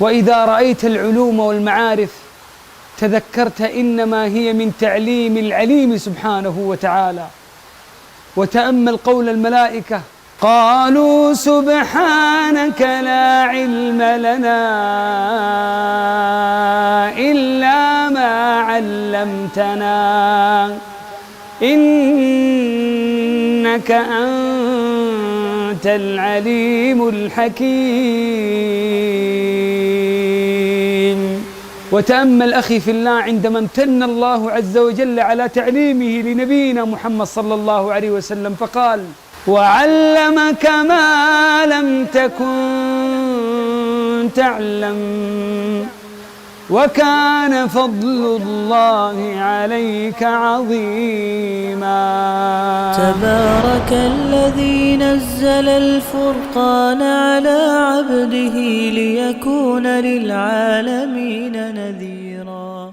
وإذا رأيت العلوم والمعارف تذكرت إنما هي من تعليم العليم سبحانه وتعالى. وتأمل قول الملائكة: قالوا سبحانك لا علم لنا إلا ما علمتنا إنك أنت العليم الحكيم. وتأمل أخي في الله عندما امتن الله عز وجل على تعليمه لنبينا محمد صلى الله عليه وسلم فقال: وعلمك ما لم تكن تعلم وكان فضل الله عليك عظيما. تبارك الذي نزل الفرقان على عبده ليكون للعالمين نذيرا.